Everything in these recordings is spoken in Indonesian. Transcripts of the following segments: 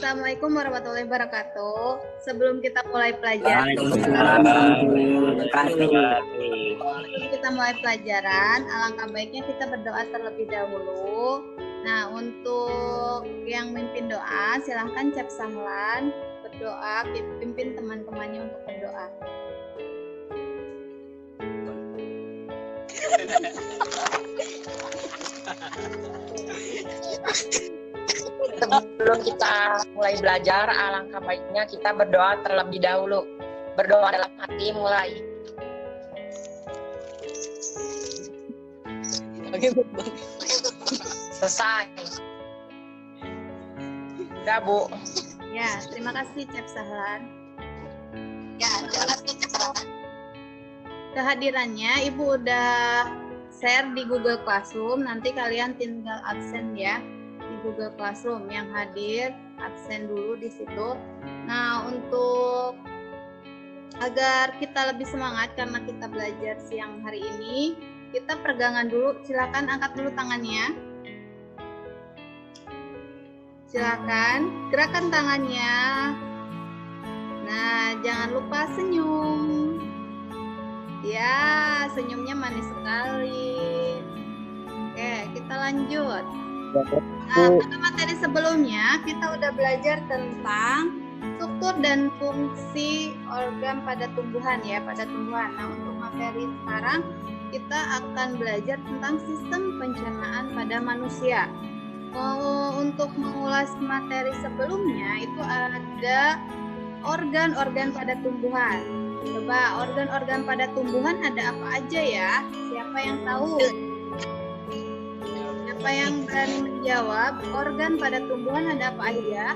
Assalamualaikum warahmatullahi wabarakatuh. Sebelum kita mulai pelajaran, alangkah baiknya kita berdoa terlebih dahulu. Nah, untuk yang mimpin doa, silahkan Cep Sahlan berdoa, pimpin teman-temannya untuk berdoa. Sebelum kita mulai belajar, alangkah baiknya kita berdoa terlebih dahulu. Berdoa dalam hati mulai. Selesai. Udah, Bu. Ya, terima kasih Cep Sahlan. Kehadirannya Ibu udah share di Google Classroom, nanti kalian tinggal absen ya. Google Classroom yang hadir absen dulu di situ. Nah, untuk agar kita lebih semangat karena kita belajar siang hari ini, kita peregangan dulu. Silakan angkat dulu tangannya. Silakan gerakan tangannya. Nah, jangan lupa senyum. Ya, senyumnya manis sekali. Oke, kita lanjut. Nah, pada materi sebelumnya kita udah belajar tentang struktur dan fungsi organ pada tumbuhan ya, pada tumbuhan. Nah, untuk materi sekarang kita akan belajar tentang sistem pencernaan pada manusia. Untuk mengulas materi sebelumnya itu ada organ-organ pada tumbuhan. Coba organ-organ pada tumbuhan ada apa aja ya? Siapa yang tahu? Siapa yang berani menjawab? Organ pada tumbuhan ada apa aja?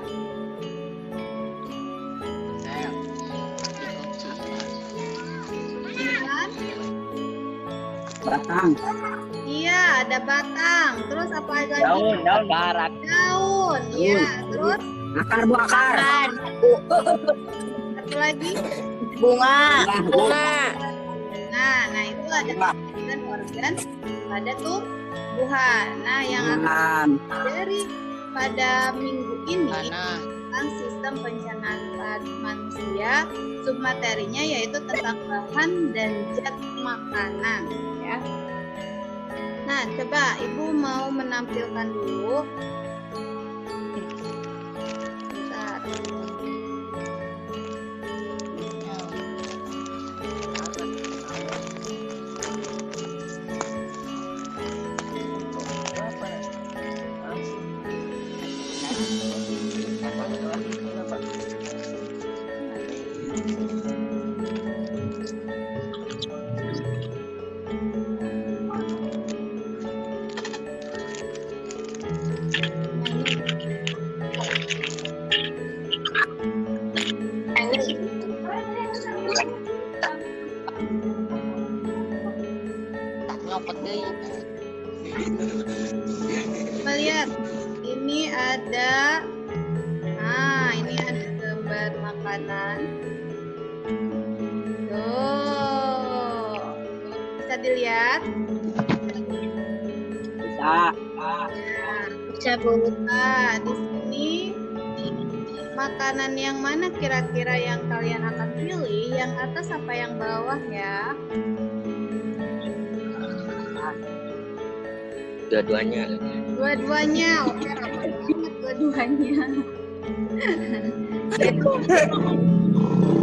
Batang. Iya, ada batang. Terus apa lagi? Daun barak. Daun. Iya, terus Akar, Bu, akar. satu lagi Bunga. Nah itu ada organ pada tumbuhan. Nah, yang akan dari pada minggu ini tentang sistem pencernaan pada manusia, submaterinya yaitu tentang bahan dan zat makanan ya. Nah, coba Ibu mau menampilkan dulu. Bentar. Lihat, ini ada, ini ada gambar makanan. Tuh, bisa dilihat? Bisa. Bisa Bu. Nah, di sini makanan yang mana kira-kira yang kalian akan pilih? Yang atas apa yang bawah ya? Dua-duanya. Oke, rapat banget dua-duanya.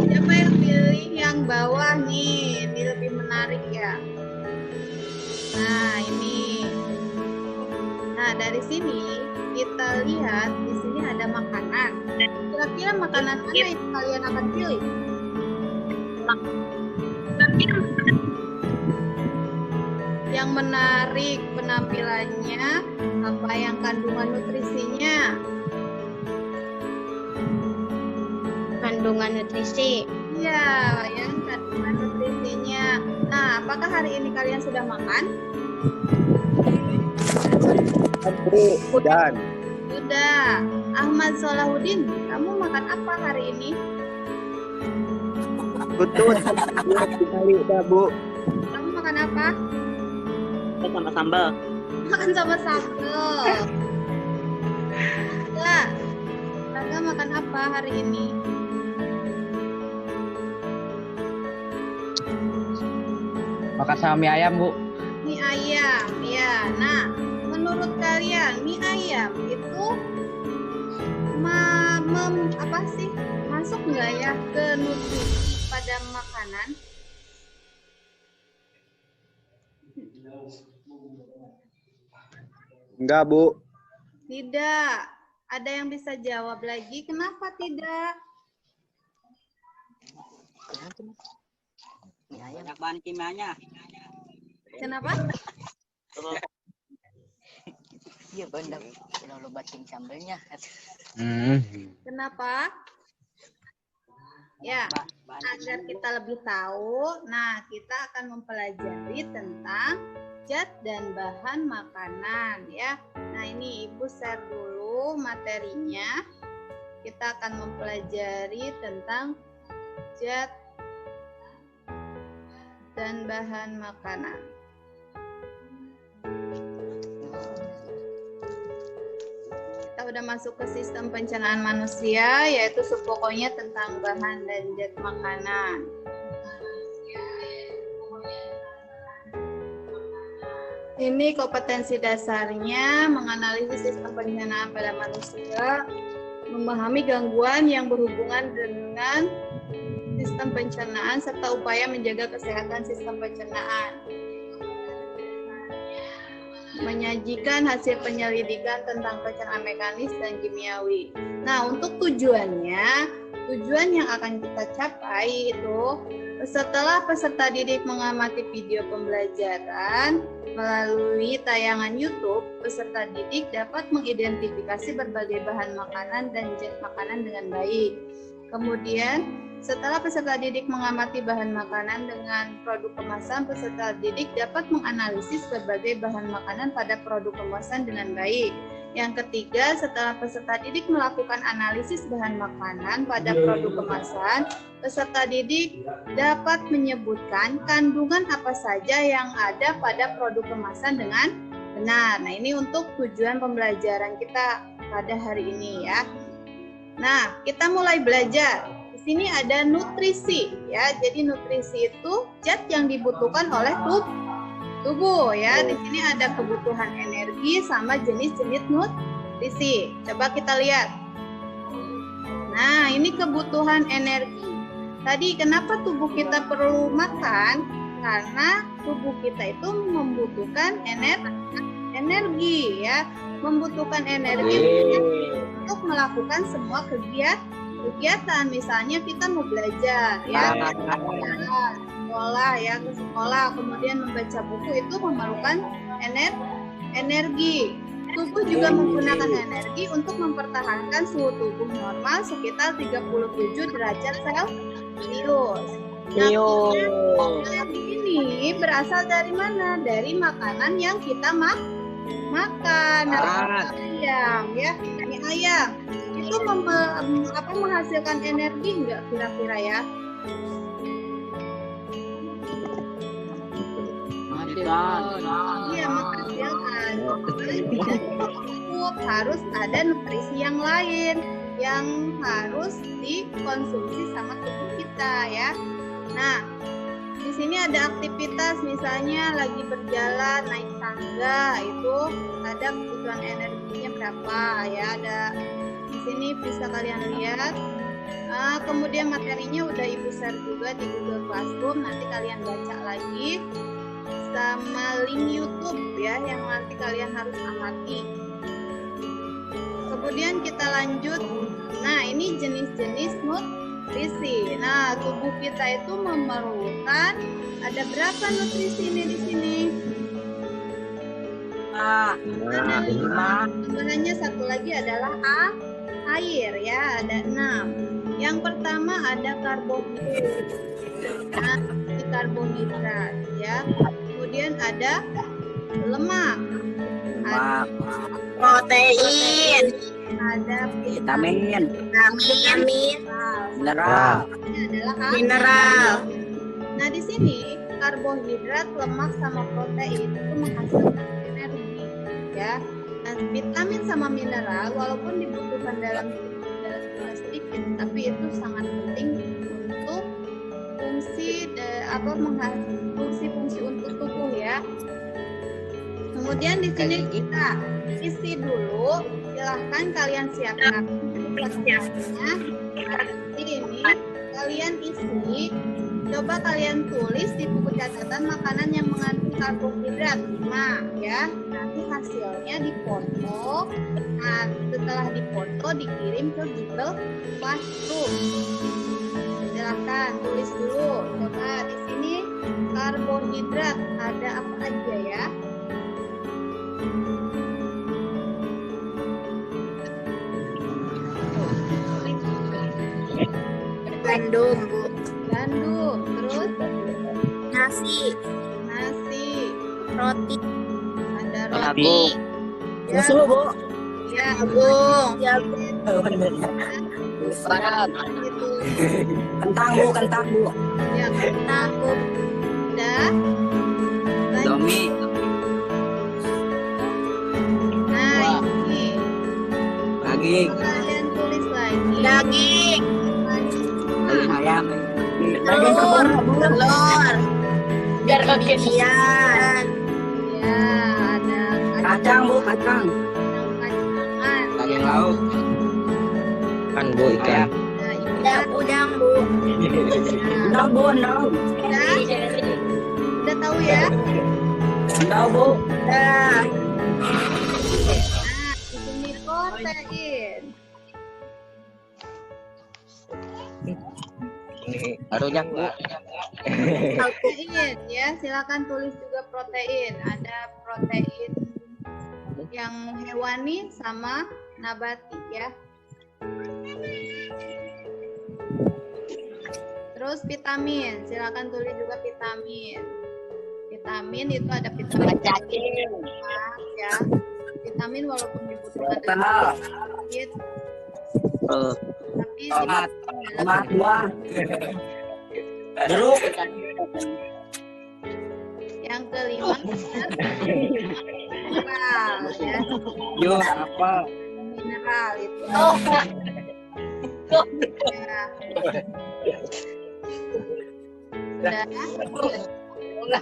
Siapa yang pilih yang bawah nih? Ini lebih menarik ya. Nah, ini. Nah, dari sini kita lihat di sini ada makanan. Kira-kira makanan mana yang kalian akan pilih? Yang menarik penampilannya, apa yang kandungan nutrisinya? Kandungan nutrisi. Iya, yang kandungan nutrisinya. Nah, apakah hari ini kalian sudah makan? Dan Sudah. Ahmad Solahuddin, kamu makan apa hari ini? betul sekali ya, Bu. Kamu makan apa? Sama sambal. Makan sama sambal. Ya. Raga makan apa hari ini? Makan sama mie ayam, Bu. Mie ayam. Ya. Nah, menurut kalian mie ayam itu apa sih? Masuk nggak ya ke nutrisi pada makanan? Enggak, Bu. Tidak. Ada yang bisa jawab lagi? Kenapa tidak? Banyak bahan kimianya. Kenapa? Iya benar. Kalau lo bating sambelnya. Kenapa? Ya, agar kita lebih tahu, nah kita akan mempelajari tentang zat dan bahan makanan ya. Nah ini Ibu share dulu materinya. Kita akan mempelajari tentang zat dan bahan makanan. Kita udah masuk ke sistem pencernaan manusia, yaitu pokoknya tentang bahan dan zat makanan. Ini kompetensi dasarnya menganalisis sistem pencernaan pada manusia, memahami gangguan yang berhubungan dengan sistem pencernaan serta upaya menjaga kesehatan sistem pencernaan. Menyajikan hasil penyelidikan tentang pencernaan mekanis dan kimiawi. Nah, untuk tujuan yang akan kita capai itu setelah peserta didik mengamati video pembelajaran melalui tayangan YouTube, peserta didik dapat mengidentifikasi berbagai bahan makanan dan zat makanan dengan baik. Kemudian, setelah peserta didik mengamati bahan makanan dengan produk kemasan, peserta didik dapat menganalisis berbagai bahan makanan pada produk kemasan dengan baik. Yang ketiga, setelah peserta didik melakukan analisis bahan makanan pada produk kemasan, peserta didik dapat menyebutkan kandungan apa saja yang ada pada produk kemasan dengan benar. Nah, ini untuk tujuan pembelajaran kita pada hari ini ya. Nah, kita mulai belajar. Di sini ada nutrisi ya. Jadi nutrisi itu zat yang dibutuhkan oleh tubuh ya. Di sini ada kebutuhan energi sama jenis-jenis nutrisi. Coba kita lihat. Nah, ini kebutuhan energi. Tadi kenapa tubuh kita perlu makan? Karena tubuh kita itu membutuhkan energi ya. Membutuhkan energi untuk melakukan semua kegiatan. Misalnya kita mau belajar ya, sekolah ya, ke sekolah, kemudian membaca buku itu memerlukan energi. Tubuh juga menggunakan energi untuk mempertahankan suhu tubuh normal sekitar 37 derajat Celcius. Nah, energi ini berasal dari mana? Dari makanan yang kita makan. Ayam ya, mie ayam itu menghasilkan energi enggak kira-kira ya? Iya, menghasilkan. Tidak cukup, harus ada nutrisi yang lain yang harus dikonsumsi sama tubuh kita ya. Nah, di sini ada aktivitas, misalnya lagi berjalan naik tangga, itu ada kebutuhan energinya berapa ya. Ada di sini bisa kalian lihat. Kemudian materinya udah Ibu share juga di Google Classroom, nanti kalian baca lagi sama link YouTube ya yang nanti kalian harus amati. Kemudian kita lanjut. Nah, ini jenis-jenis nutrisi. Nah, tubuh kita itu memerlukan ada berapa nutrisi ini di sini? Ada 5. Tambahannya satu lagi adalah air ya, ada 6. Yang pertama ada karbohidrat. Nah, ini karbohidrat ya. Kemudian ada lemak. Ada protein, ada Vitamin. mineral. Mineral. Ini adalah mineral. Nah, di sini karbohidrat, lemak sama protein itu menghasilkan energi ya. Nah, vitamin sama mineral walaupun dibutuhkan dalam jumlah sedikit, tapi itu sangat penting untuk fungsi untuk tubuh ya. Kemudian di sini kita isi dulu, silahkan kalian siapkan pertanyaannya. Nanti ini kalian isi, coba kalian tulis di buku catatan makanan yang mengandung karbohidrat 5 ya. Nanti hasilnya dipoto. Nah, setelah dipoto dikirim ke Google Classroom. Silahkan tulis dulu. Coba di sini karbohidrat ada apa aja ya? Gandum, Bu. Gandum, terus Nasi, roti, ada roti, Jagung. ya, Susu, Bu. ya, jagung, itu, Kentang, Bu. Kentang, Bu. ya, tahu, udah, Domi. nah ini, Daging. kalian tulis lagi, daging, Daging ayam. telur, Biar makin ikan, ya, ada Kacang, Bu. Kacang. kacangan, Daging laut. Kan Bu ikan. ada ikan, udang, Bu. Endau, Bu. Endau. udah tahu ya? Endau, Bu. Nah, Nah, ini protein. Harusnya Bu. Protein ya, silakan tulis juga protein. Ada protein yang hewani sama nabati ya. Terus vitamin, silakan tulis juga vitamin. Vitamin itu ada vitamin ya. Vitamin walaupun dibutuhkan dalam sedikit, tapi Tomat. dibutuhkan Tomat dalam buah. Jeruk. yang kelima mineral ya. Jus apa? Mineral itu. Ya. Udah.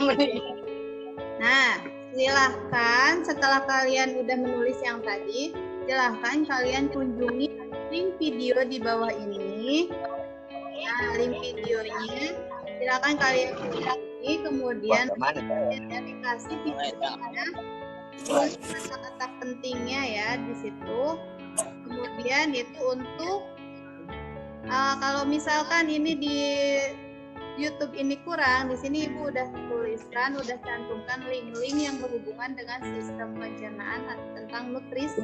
Nah, silahkan setelah kalian udah menulis yang tadi, silahkan kalian kunjungi link video di bawah ini. Nah, link videonya silakan kalian kunjungi, kemudian kalian dikasih videonya, kata-kata pentingnya ya di situ. Kemudian itu untuk kalau misalkan ini di YouTube ini kurang, di sini Ibu udah tuliskan, udah cantumkan link-link yang berhubungan dengan sistem pencernaan tentang nutrisi.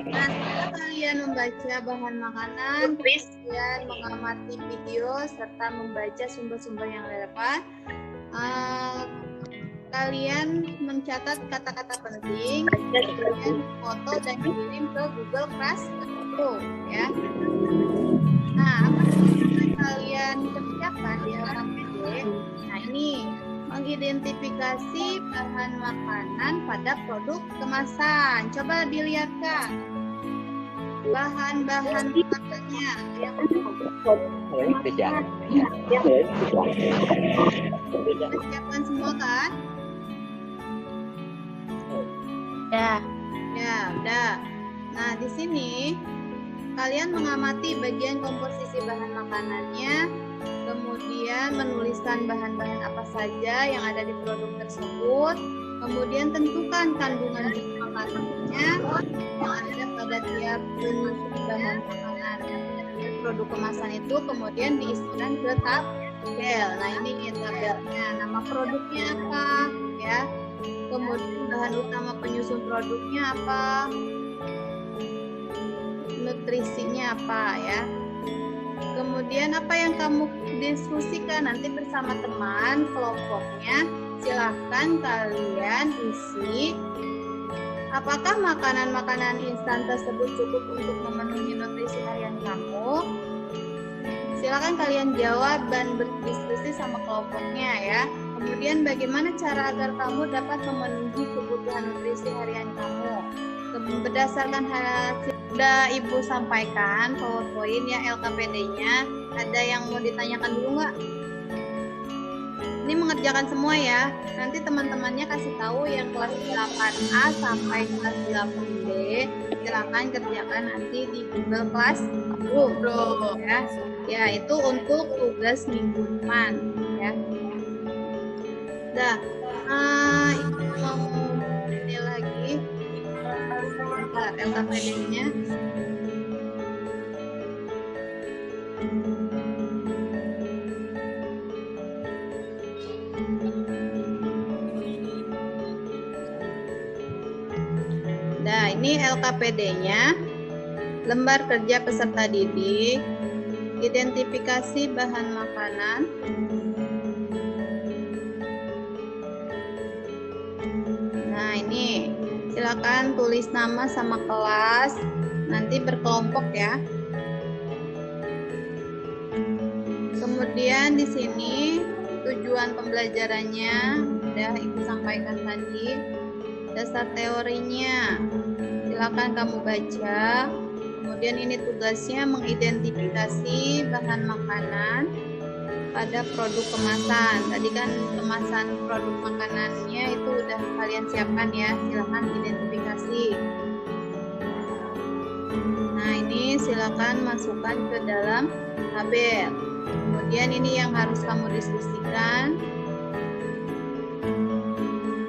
Nah, setelah kalian membaca bahan makanan, kemudian mengamati video serta membaca sumber-sumber yang relevan, kalian mencatat kata-kata penting, kemudian foto dan kirim ke Google Classroom ya. Nah, apa yang kalian kerjakan di LKPD? Nah, ini mengidentifikasi bahan makanan pada produk kemasan. Coba dilihatkan bahan-bahan makanannya yang siapkan semua kan? ya, Ya, udah. Nah, di sini kalian mengamati bagian komposisi bahan makanannya, kemudian menuliskan bahan-bahan apa saja yang ada di produk tersebut, kemudian tentukan kandungan gizi makanannya yang ada pada tiap jenis bahan makanan. produk kemasan itu kemudian diisikan ke tabel. Nah, ini tabelnya. Nama produknya apa? Ya. Kemudian bahan utama penyusun produknya apa? Nutrisinya apa ya? Kemudian apa yang kamu diskusikan nanti bersama teman kelompoknya, silahkan kalian isi apakah makanan-makanan instan tersebut cukup untuk memenuhi nutrisi harian kamu. Silahkan kalian jawab dan berdiskusi sama kelompoknya ya. Kemudian bagaimana cara agar kamu dapat memenuhi kebutuhan nutrisi harian kamu. Berdasarkan hasil sudah Ibu sampaikan PowerPoint ya, LKPD-nya. Ada yang mau ditanyakan dulu nggak? Ini mengerjakan semua ya. Nanti teman-temannya kasih tahu yang kelas 8A sampai kelas 8B. Silakan kerjakan nanti di Google Classroom ya. Ya, itu untuk tugas minggu depan ya. Dah. Ibu mau ini lagi. LKPD-nya. Nah, ini LKPD-nya. Lembar kerja peserta didik, identifikasi bahan makanan, nah ini silakan tulis nama sama kelas, nanti berkelompok ya. Kemudian di sini tujuan pembelajarannya udah Ibu sampaikan tadi. Dasar teorinya silakan kamu baca. Kemudian ini tugasnya mengidentifikasi bahan makanan pada produk kemasan. Tadi kan kemasan produk makanannya itu udah kalian siapkan ya. Silakan identifikasi. Nah, ini silakan masukkan ke dalam tabel. Kemudian ini yang harus kamu diskusikan.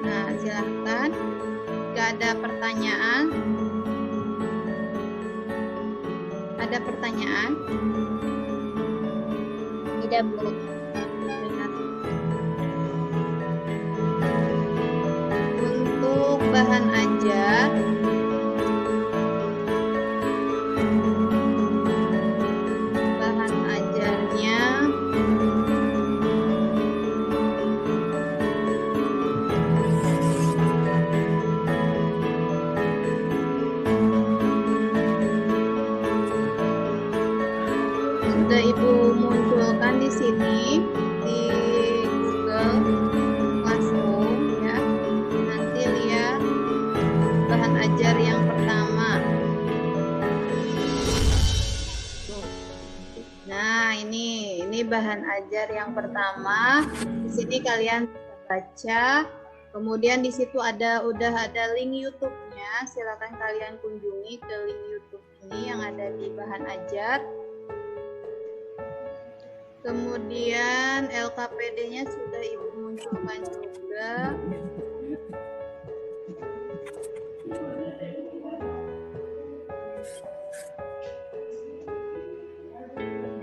Nah, silakan. Jika ada pertanyaan. Ada pertanyaan? Tidak, Bu. Untuk bahan ajar, bahan ajarnya sudah Ibu munculkan di sini di Google Classroom ya. Nanti lihat bahan ajar yang pertama. Nah, ini bahan ajar yang pertama. Di sini kalian bisa baca. Kemudian di situ udah ada link YouTube-nya. Silakan kalian kunjungi ke link YouTube ini yang ada di bahan ajar. Kemudian LKPD-nya sudah Ibu munculkan juga.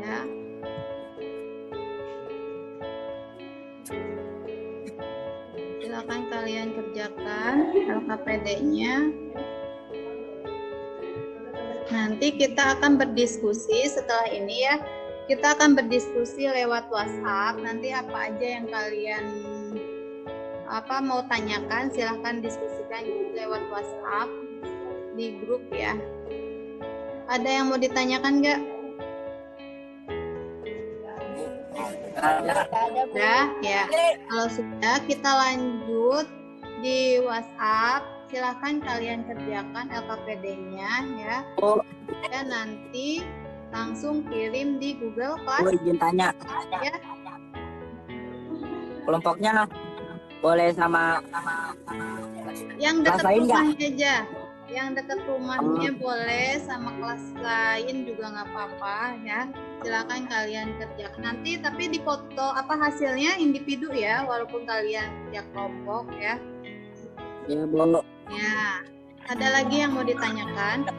Ya. Silakan kalian kerjakan LKPD-nya. Nanti kita akan berdiskusi setelah ini ya. Kita akan berdiskusi lewat WhatsApp. Nanti apa aja yang kalian mau tanyakan, silahkan diskusikan lewat WhatsApp di grup ya. Ada yang mau ditanyakan nggak? Sudah ya. Kalau sudah, kita lanjut di WhatsApp. Silahkan kalian kerjakan LKPD-nya ya. Dan nanti langsung kirim di Google Classroom. Izin tanya. Ya. Kelompoknya boleh sama Yang dekat lain rumahnya aja. Yang dekat rumahnya boleh, sama kelas lain juga nggak apa-apa ya. Silakan kalian kerjakan. Nanti tapi di foto hasilnya individu ya, walaupun kalian kerja kelompok ya. Ya, Bu. Ya. Ada lagi yang mau ditanyakan?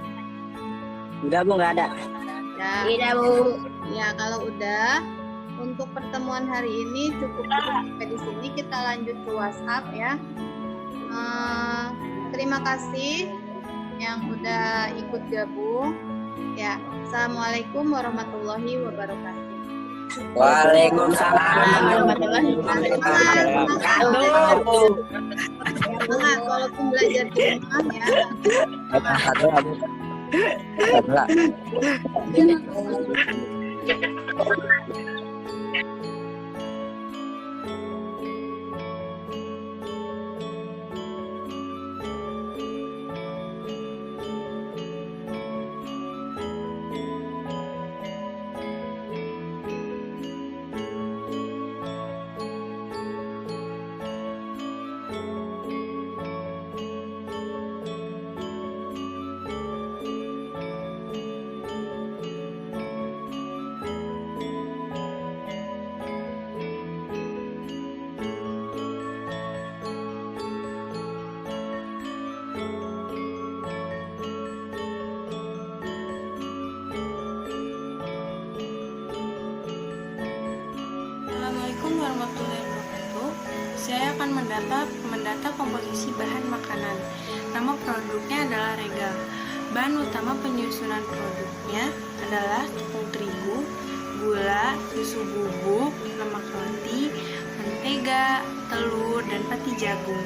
Enggak, Bu, enggak ada. Ya. Tidak, Bu. Ya, kalau udah untuk pertemuan hari ini cukup sampai di sini. Kita lanjut ke WhatsApp ya. Terima kasih yang udah ikut gabung. Ya, assalamualaikum warahmatullahi wabarakatuh. Waalaikumsalam. Warahmatullahi Wabarakatuh. Semangat walaupun belajar di rumah ya. Satu lagi. Satu lagi. Assalamualaikum warahmatullahi wabarakatuh. Saya akan mendata komposisi bahan makanan. Nama produknya adalah Regal. Bahan utama penyusunan produknya adalah tepung terigu, gula, susu bubuk, lemak roti, mentega, telur, dan pati jagung.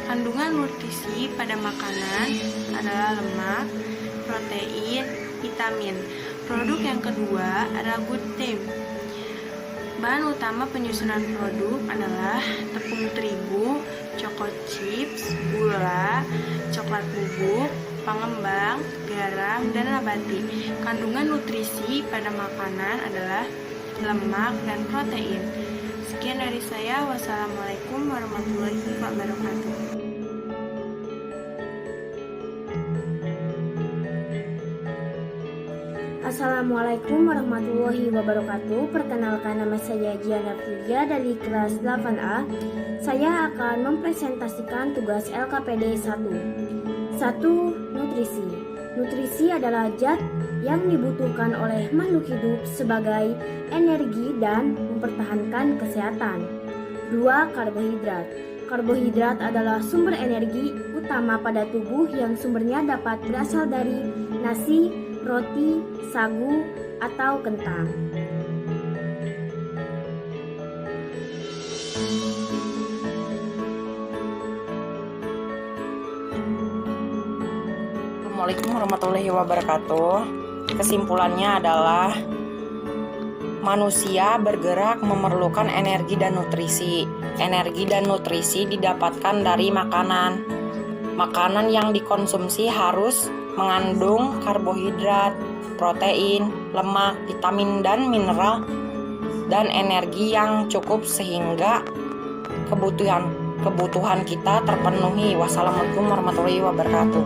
Kandungan nutrisi pada makanan adalah lemak, protein, vitamin. Produk yang kedua adalah Good Time. Bahan utama penyusunan produk adalah tepung terigu, choco chips, gula, coklat bubuk, pengembang, garam, dan nabati. Kandungan nutrisi pada makanan adalah lemak dan protein. Sekian dari saya. Wassalamualaikum warahmatullahi wabarakatuh. Assalamualaikum warahmatullahi wabarakatuh. Perkenalkan, nama saya Giana Filia dari kelas 8A. Saya akan mempresentasikan tugas LKPD 1. 1. Nutrisi. Nutrisi adalah zat yang dibutuhkan oleh makhluk hidup sebagai energi dan mempertahankan kesehatan. 2. Karbohidrat. Karbohidrat adalah sumber energi utama pada tubuh yang sumbernya dapat berasal dari nasi, roti, sagu, atau kentang. Assalamualaikum warahmatullahi wabarakatuh. Kesimpulannya adalah manusia bergerak memerlukan energi dan nutrisi. Energi dan nutrisi didapatkan dari makanan. Makanan yang dikonsumsi harus mengandung karbohidrat, protein, lemak, vitamin, dan mineral, dan energi yang cukup sehingga kebutuhan kita terpenuhi. Wassalamualaikum warahmatullahi wabarakatuh.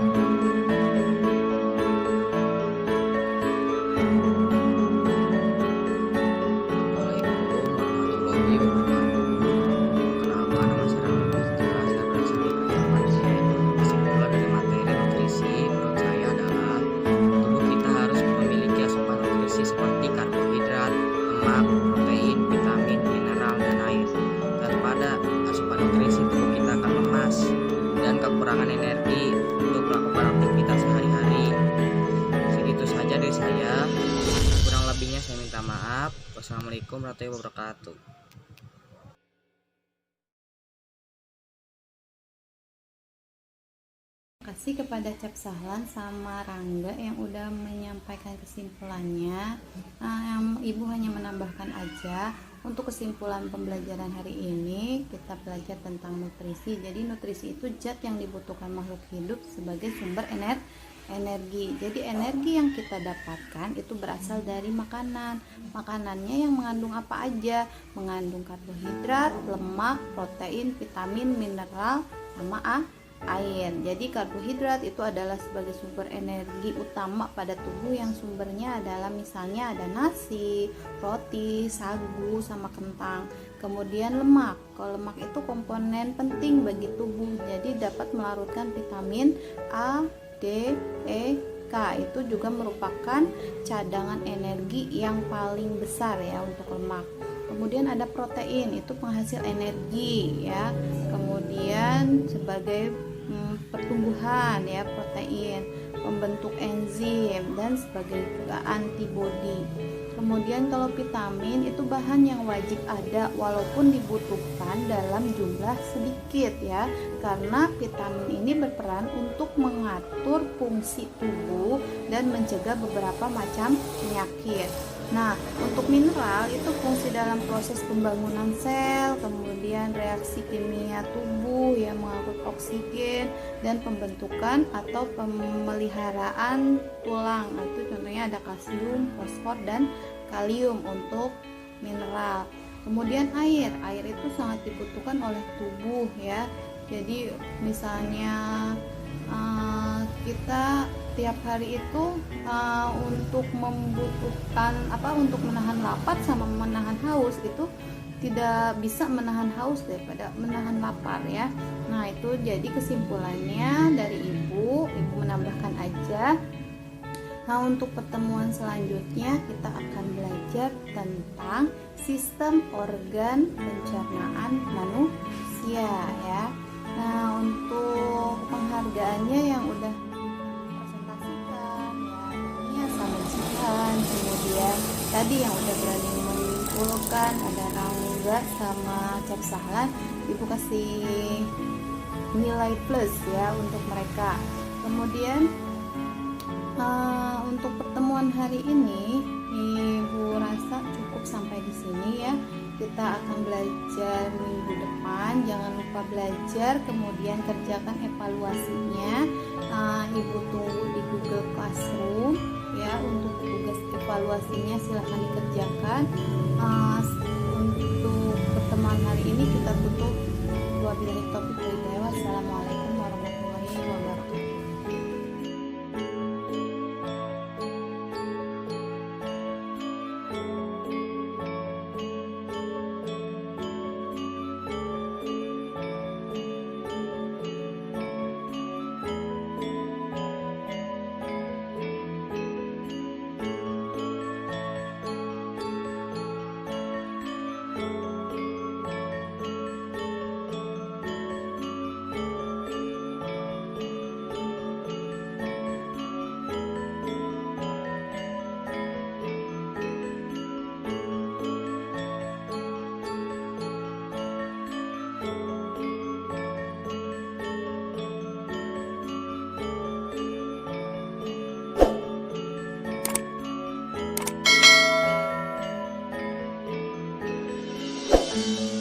kekurangan energi untuk melakukan aktivitas sehari-hari. Segitu saja dari saya. Kurang lebihnya saya minta maaf. Wassalamualaikum warahmatullahi wabarakatuh. Terima kasih kepada Cap Sahlan sama Rangga yang udah menyampaikan kesimpulannya. Ibu hanya menambahkan aja untuk kesimpulan pembelajaran hari ini kita belajar tentang nutrisi. Jadi nutrisi itu zat yang dibutuhkan makhluk hidup sebagai sumber energi. Jadi energi yang kita dapatkan itu berasal dari makanan. Makanannya yang mengandung apa aja? Mengandung karbohidrat, lemak, protein, vitamin, mineral, sama air. Jadi karbohidrat itu adalah sebagai sumber energi utama pada tubuh yang sumbernya adalah misalnya ada nasi, roti, sagu, sama kentang. Kemudian lemak. Kalau lemak itu komponen penting bagi tubuh. Jadi dapat melarutkan vitamin A, D, E, K, K itu juga merupakan cadangan energi yang paling besar ya untuk lemak. Kemudian ada protein, itu penghasil energi ya. Kemudian sebagai pertumbuhan ya, protein, pembentuk enzim dan sebagai juga antibodi. Kemudian kalau vitamin itu bahan yang wajib ada walaupun dibutuhkan dalam jumlah sedikit ya, karena vitamin ini berperan untuk mengatur fungsi tubuh dan mencegah beberapa macam penyakit. Nah, untuk mineral itu fungsi dalam proses pembangunan sel, kemudian reaksi kimia tubuh yang mengangkut oksigen dan pembentukan atau pemeliharaan tulang. Nah, itu contohnya ada kalsium, fosfor dan kalium untuk mineral. Kemudian air itu sangat dibutuhkan oleh tubuh ya. Jadi misalnya kita tiap hari itu untuk membutuhkan untuk menahan lapar sama menahan haus itu tidak bisa menahan haus daripada menahan lapar ya. Nah, itu jadi kesimpulannya dari ibu menambahkan aja. Nah, untuk pertemuan selanjutnya kita akan belajar tentang sistem organ pencernaan manusia ya. Nah, untuk penghargaannya yang udah presentasikan ya, Samen, kemudian tadi yang udah berani menyimpulkan ada Rangga sama Cap Sahlan, ibu kasih nilai plus ya untuk mereka. Kemudian untuk pertemuan hari ini ibu rasa cukup sampai di sini ya. Kita akan belajar minggu depan, jangan lupa belajar, kemudian kerjakan evaluasinya. Ibu tunggu di Google Classroom ya untuk tugas evaluasinya, silahkan dikerjakan. Untuk pertemuan hari ini kita tutup. Wabillahi taufiq wal hidayah. Wassalamualaikum warahmatullahi wabarakatuh. Thank you.